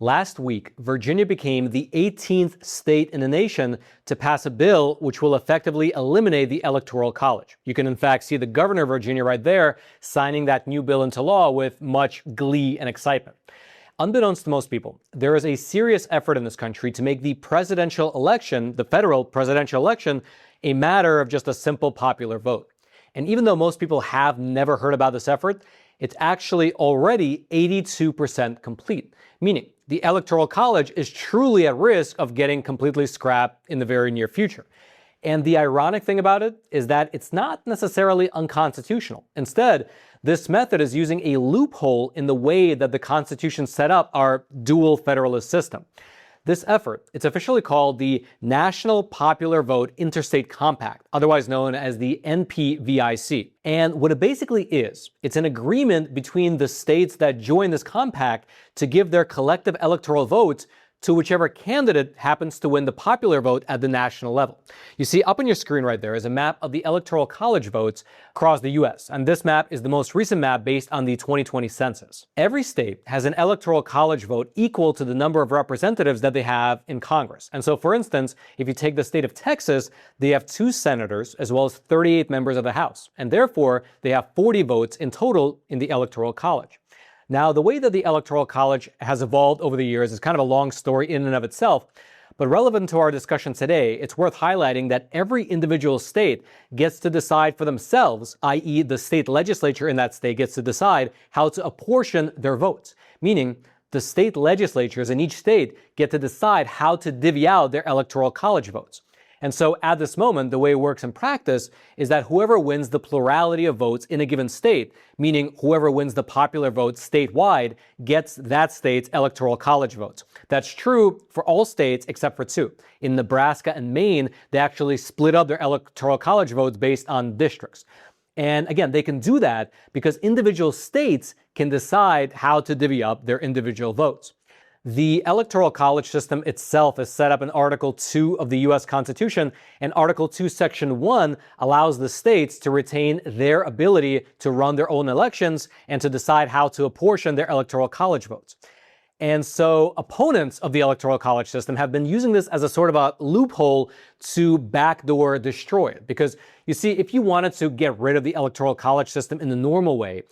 Last week, Virginia became the 18th state in the nation to pass a bill which will effectively eliminate the Electoral College. You can in fact see the governor of Virginia right there signing that new bill into law with much glee and excitement. Unbeknownst to most people, there is a serious effort in this country to make the presidential election, the federal presidential election, a matter of just a simple popular vote. And even though most people have never heard about this effort, it's actually already 82% complete, meaning the Electoral College is truly at risk of getting completely scrapped in the very near future. And the ironic thing about it is that it's not necessarily unconstitutional. Instead, this method is using a loophole in the way that the Constitution set up our dual federalist system. This effort, it's officially called the National Popular Vote Interstate Compact, otherwise known as the NPVIC. And what it basically is, it's an agreement between the states that join this compact to give their collective electoral votes to whichever candidate happens to win the popular vote at the national level. You see, up on your screen right there is a map of the Electoral College votes across the U.S., and this map is the most recent map based on the 2020 census. Every state has an Electoral College vote equal to the number of representatives that they have in Congress. And so, for instance, if you take the state of Texas, they have 2 senators as well as 38 members of the House, and therefore they have 40 votes in total in the Electoral College. Now, the way that the Electoral College has evolved over the years is kind of a long story in and of itself, but relevant to our discussion today, it's worth highlighting that every individual state gets to decide for themselves, i.e. the state legislature in that state gets to decide how to apportion their votes, meaning the state legislatures in each state get to decide how to divvy out their Electoral College votes. And so at this moment, the way it works in practice is that whoever wins the plurality of votes in a given state, meaning whoever wins the popular vote statewide, gets that state's Electoral College votes. That's true for all states except for 2. In Nebraska and Maine, they actually split up their Electoral College votes based on districts. And again, they can do that because individual states can decide how to divvy up their individual votes. The Electoral College system itself is set up in Article 2 of the U.S. Constitution, and Article 2, Section 1 allows the states to retain their ability to run their own elections and to decide how to apportion their Electoral College votes. And so opponents of the Electoral College system have been using this as a sort of a loophole to backdoor destroy it. Because you see, if you wanted to get rid of the Electoral College system in the normal way,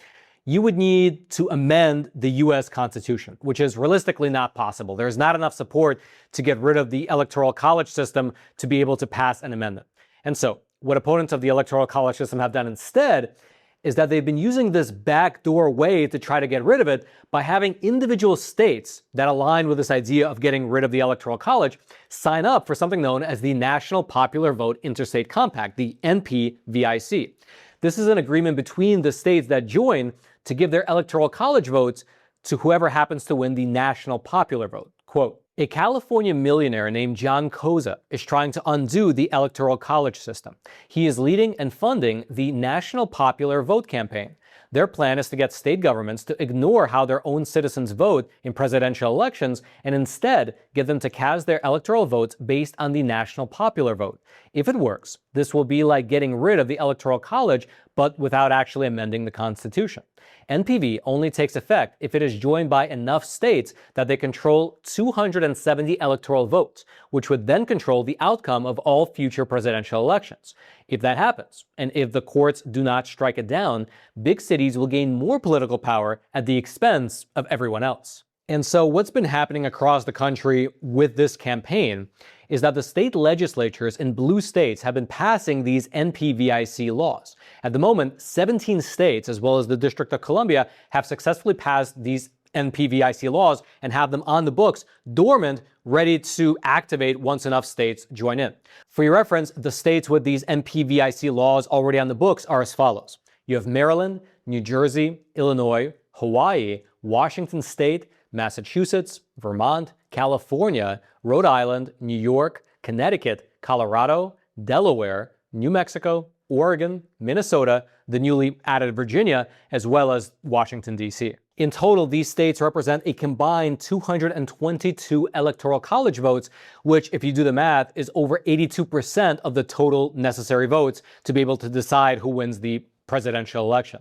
you would need to amend the U.S. Constitution, which is realistically not possible. There's not enough support to get rid of the Electoral College system to be able to pass an amendment. And so what opponents of the Electoral College system have done instead is that they've been using this backdoor way to try to get rid of it by having individual states that align with this idea of getting rid of the Electoral College sign up for something known as the National Popular Vote Interstate Compact, the NPVIC. This is an agreement between the states that join to give their Electoral College votes to whoever happens to win the national popular vote. Quote, a California millionaire named John Koza is trying to undo the Electoral College system. He is leading and funding the National Popular Vote campaign. Their plan is to get state governments to ignore how their own citizens vote in presidential elections and instead get them to cast their electoral votes based on the national popular vote. If it works, this will be like getting rid of the Electoral College, but without actually amending the Constitution. NPV only takes effect if it is joined by enough states that they control 270 electoral votes, which would then control the outcome of all future presidential elections. If that happens, and if the courts do not strike it down, big cities will gain more political power at the expense of everyone else. And so what's been happening across the country with this campaign is that the state legislatures in blue states have been passing these NPVIC laws. At the moment, 17 states, as well as the District of Columbia, have successfully passed these NPVIC laws and have them on the books, dormant, ready to activate once enough states join in. For your reference, the states with these NPVIC laws already on the books are as follows. You have Maryland, New Jersey, Illinois, Hawaii, Washington State, Massachusetts, Vermont, California, Rhode Island, New York, Connecticut, Colorado, Delaware, New Mexico, Oregon, Minnesota, the newly added Virginia, as well as Washington, D.C. In total, these states represent a combined 222 Electoral College votes, which, if you do the math, is over 82% of the total necessary votes to be able to decide who wins the presidential election.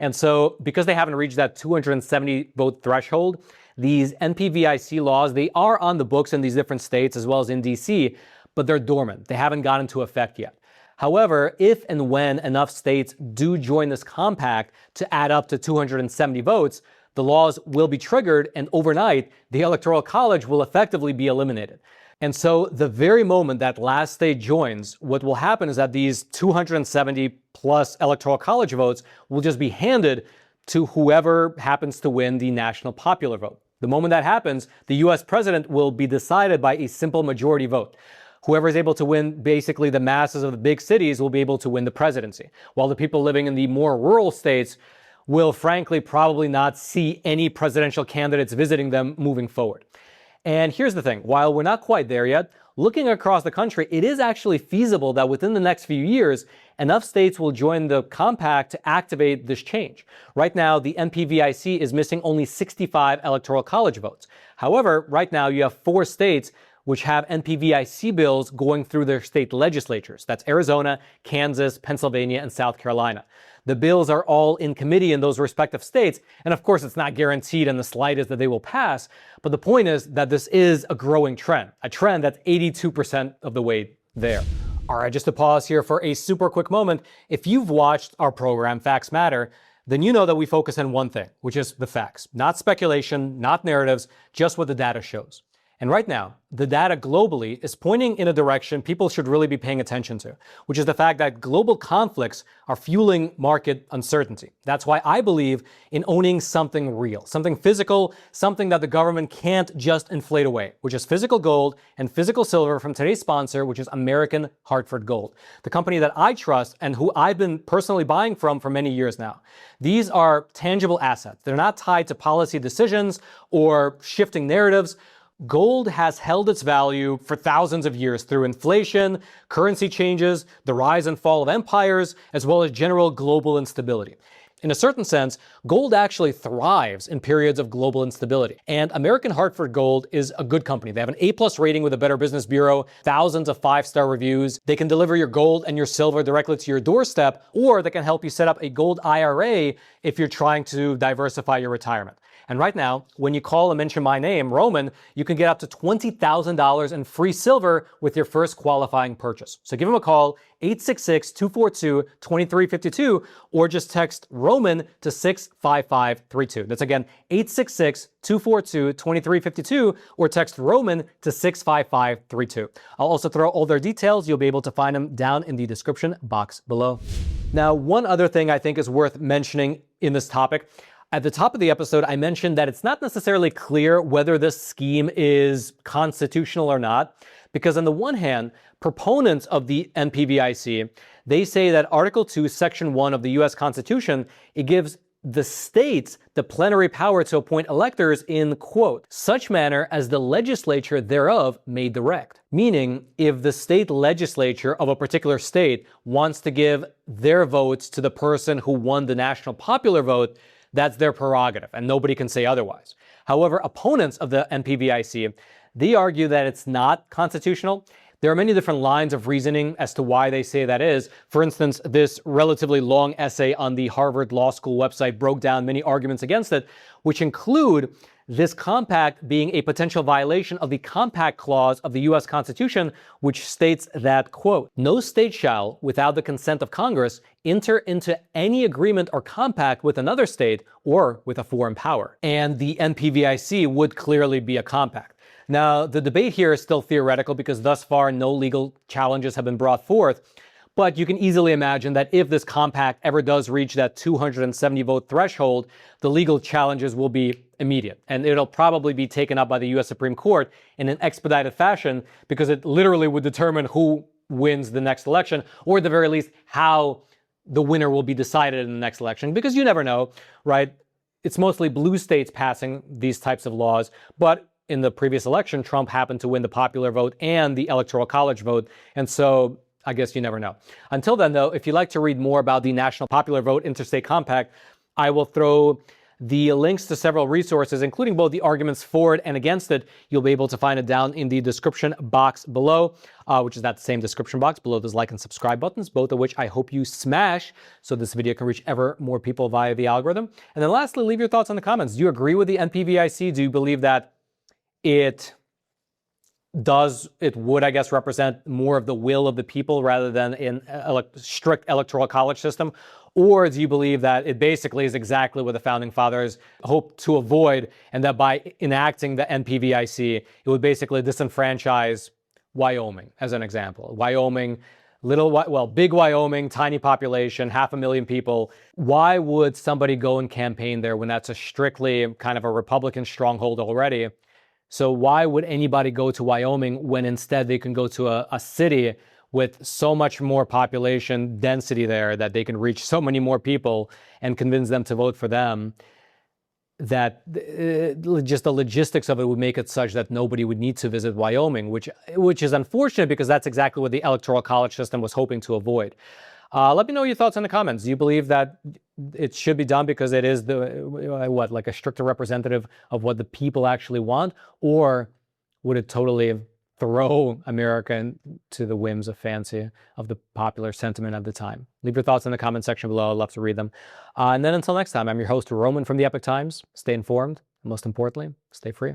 And so, because they haven't reached that 270 vote threshold, these NPVIC laws, they are on the books in these different states as well as in DC, but they're dormant. They haven't gone into effect yet. However, if and when enough states do join this compact to add up to 270 votes, the laws will be triggered, and overnight, the Electoral College will effectively be eliminated. And so the very moment that last state joins, what will happen is that these 270 plus Electoral College votes will just be handed to whoever happens to win the national popular vote. The moment that happens, the US president will be decided by a simple majority vote. Whoever is able to win basically the masses of the big cities will be able to win the presidency, while the people living in the more rural states will frankly probably not see any presidential candidates visiting them moving forward. And here's the thing, while we're not quite there yet, looking across the country, it is actually feasible that within the next few years, enough states will join the compact to activate this change. Right now, the NPVIC is missing only 65 Electoral College votes. However, right now you have 4 states which have NPVIC bills going through their state legislatures. That's Arizona, Kansas, Pennsylvania, and South Carolina. The bills are all in committee in those respective states, and of course it's not guaranteed in the slightest that they will pass, but the point is that this is a growing trend, a trend that's 82% of the way there. All right, just to pause here for a super quick moment. If you've watched our program, Facts Matter, then you know that we focus on one thing, which is the facts. Not speculation, not narratives, just what the data shows. And right now, the data globally is pointing in a direction people should really be paying attention to, which is the fact that global conflicts are fueling market uncertainty. That's why I believe in owning something real, something physical, something that the government can't just inflate away, which is physical gold and physical silver from today's sponsor, which is American Hartford Gold, the company that I trust and who I've been personally buying from for many years now. These are tangible assets. They're not tied to policy decisions or shifting narratives. Gold has held its value for thousands of years through inflation, currency changes, the rise and fall of empires, as well as general global instability. In a certain sense, gold actually thrives in periods of global instability. And American Hartford Gold is a good company. They have an A+ rating with the Better Business Bureau, thousands of 5-star reviews. They can deliver your gold and your silver directly to your doorstep, or they can help you set up a gold IRA if you're trying to diversify your retirement. And right now, when you call and mention my name, Roman, you can get up to $20,000 in free silver with your first qualifying purchase. So give them a call, 866-242-2352, or just text Roman to 65532. That's again, 866-242-2352, or text Roman to 65532. I'll also throw all their details. You'll be able to find them down in the description box below. Now, one other thing I think is worth mentioning in this topic. At the top of the episode, I mentioned that it's not necessarily clear whether this scheme is constitutional or not, because on the one hand, proponents of the NPVIC, they say that Article 2, Section 1 of the U.S. Constitution, it gives the states the plenary power to appoint electors in, quote, such manner as the legislature thereof may direct. Meaning, if the state legislature of a particular state wants to give their votes to the person who won the national popular vote, that's their prerogative, and nobody can say otherwise. However, opponents of the NPVIC, they argue that it's not constitutional. There are many different lines of reasoning as to why they say that is. For instance, this relatively long essay on the Harvard Law School website broke down many arguments against it, which include this compact being a potential violation of the Compact Clause of the U.S. Constitution, which states that, quote, no state shall, without the consent of Congress, enter into any agreement or compact with another state or with a foreign power. And the NPVIC would clearly be a compact. Now, the debate here is still theoretical because thus far no legal challenges have been brought forth. But you can easily imagine that if this compact ever does reach that 270 vote threshold, the legal challenges will be immediate. And it'll probably be taken up by the U.S. Supreme Court in an expedited fashion because it literally would determine who wins the next election, or at the very least, how the winner will be decided in the next election. Because you never know, right? It's mostly blue states passing these types of laws, but in the previous election, Trump happened to win the popular vote and the Electoral College vote. And so I guess you never know. Until then, though, if you'd like to read more about the National Popular Vote Interstate Compact, I will throw The links to several resources, including both the arguments for it and against it, you'll be able to find it down in the description box below, which is that same description box below those like and subscribe buttons, both of which I hope you smash so this video can reach ever more people via the algorithm. And then lastly, leave your thoughts in the comments. Do you agree with the NPVIC? Do you believe that it would, I guess, represent more of the will of the people rather than in a strict electoral college system? Or do you believe that it basically is exactly what the founding fathers hoped to avoid, and that by enacting the NPVIC, it would basically disenfranchise Wyoming, as an example? Wyoming, big Wyoming, tiny population, 500,000 people. Why would somebody go and campaign there when that's a strictly kind of a Republican stronghold already? So why would anybody go to Wyoming when instead they can go to a city with so much more population density there that they can reach so many more people and convince them to vote for them, that just the logistics of it would make it such that nobody would need to visit Wyoming, which is unfortunate because that's exactly what the Electoral College system was hoping to avoid. Let me know your thoughts in the comments. Do you believe that it should be done because it is like a stricter representative of what the people actually want? Or would it totally throw America into the whims of fancy of the popular sentiment of the time? Leave your thoughts in the comment section below. I'd love to read them. And then until next time, I'm your host, Roman from the Epoch Times. Stay informed, and most importantly, stay free.